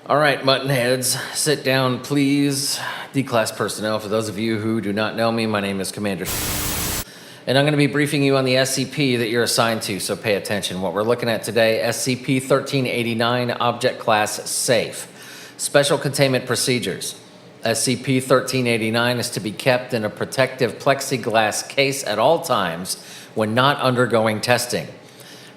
All right, Muttonheads, sit down, please. D-class personnel, for those of you who do not know me, my name is Commander and I'm going to be briefing you on the SCP that you're assigned to, so pay attention. What we're looking at today, SCP-1389, Object Class Safe. Special Containment Procedures. SCP-1389 is to be kept in a protective plexiglass case at all times when not undergoing testing.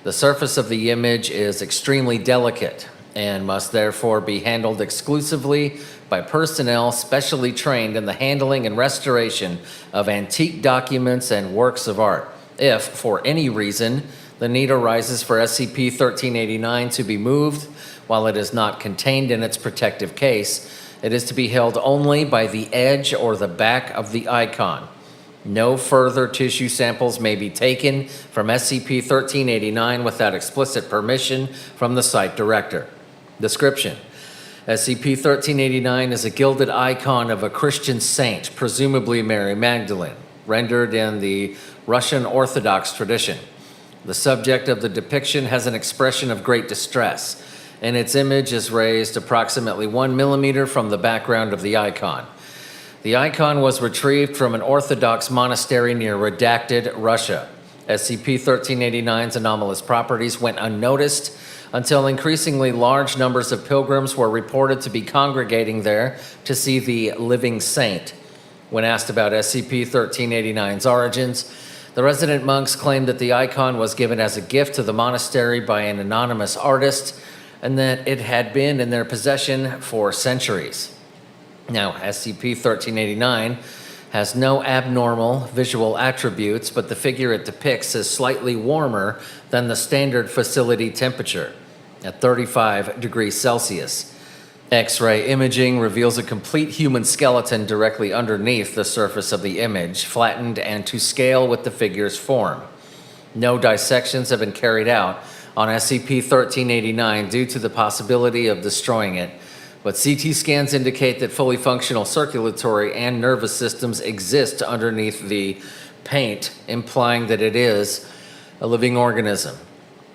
The surface of the image is extremely delicate and must therefore be handled exclusively by personnel specially trained in the handling and restoration of antique documents and works of art. If, for any reason, the need arises for SCP-1389 to be moved while it is not contained in its protective case, it is to be held only by the edge or the back of the icon. No further tissue samples may be taken from SCP-1389 without explicit permission from the site director. Description: SCP-1389 is a gilded icon of a Christian saint, presumably Mary Magdalene, rendered in the Russian Orthodox tradition. The subject of the depiction has an expression of great distress, and its image is raised approximately 1 millimeter from the background of the icon. The icon was retrieved from an Orthodox monastery near Redacted, Russia. SCP-1389's anomalous properties went unnoticed until increasingly large numbers of pilgrims were reported to be congregating there to see the living saint. When asked about SCP-1389's origins, the resident monks claimed that the icon was given as a gift to the monastery by an anonymous artist and that it had been in their possession for centuries. Now, SCP-1389 has no abnormal visual attributes, but the figure it depicts is slightly warmer than the standard facility temperature at 35 degrees Celsius. X-ray imaging reveals a complete human skeleton directly underneath the surface of the image, flattened and to scale with the figure's form. No dissections have been carried out on SCP-1389 due to the possibility of destroying it, but CT scans indicate that fully functional circulatory and nervous systems exist underneath the paint, implying that it is a living organism.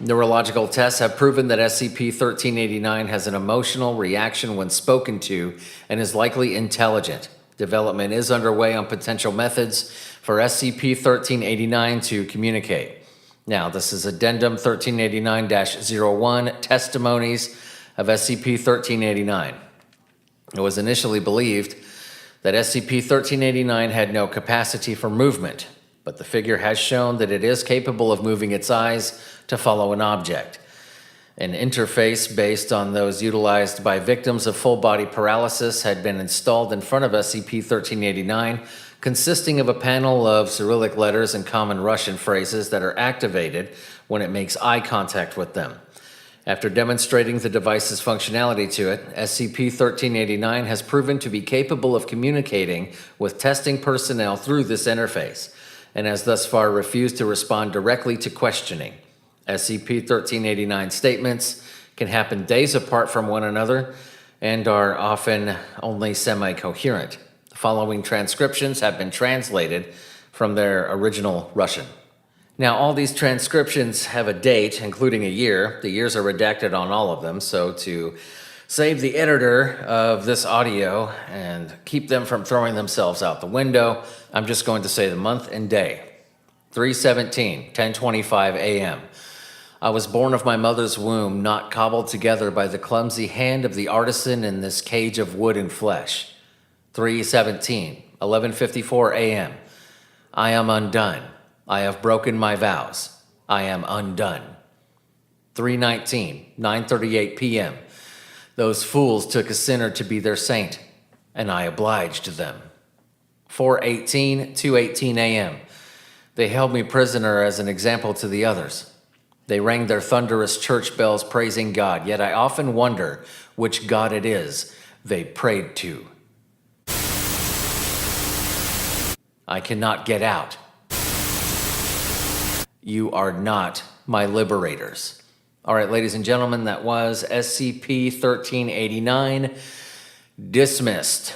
Neurological tests have proven that SCP-1389 has an emotional reaction when spoken to and is likely intelligent. Development is underway on potential methods for SCP-1389 to communicate. Now, this is Addendum 1389-01, Testimonies of SCP-1389. It was initially believed that SCP-1389 had no capacity for movement, but the figure has shown that it is capable of moving its eyes to follow an object. An interface based on those utilized by victims of full-body paralysis had been installed in front of SCP-1389, consisting of a panel of Cyrillic letters and common Russian phrases that are activated when it makes eye contact with them. After demonstrating the device's functionality to it, SCP-1389 has proven to be capable of communicating with testing personnel through this interface, and has thus far refused to respond directly to questioning. SCP-1389 statements can happen days apart from one another and are often only semi-coherent. The following transcriptions have been translated from their original Russian. Now, all these transcriptions have a date, including a year. The years are redacted on all of them, so to save the editor of this audio and keep them from throwing themselves out the window, I'm just going to say the month and day. 3/17, 10:25 a.m. I was born of my mother's womb, not cobbled together by the clumsy hand of the artisan in this cage of wood and flesh. 3/17, 11:54 a.m. I am undone. I have broken my vows. I am undone. 3/19, 9:38 p.m. Those fools took a sinner to be their saint, and I obliged them. 4/18, 2:18 a.m. They held me prisoner as an example to the others. They rang their thunderous church bells praising God, yet I often wonder which God it is they prayed to. I cannot get out. You are not my liberators. All right, ladies and gentlemen, that was SCP-1389 dismissed.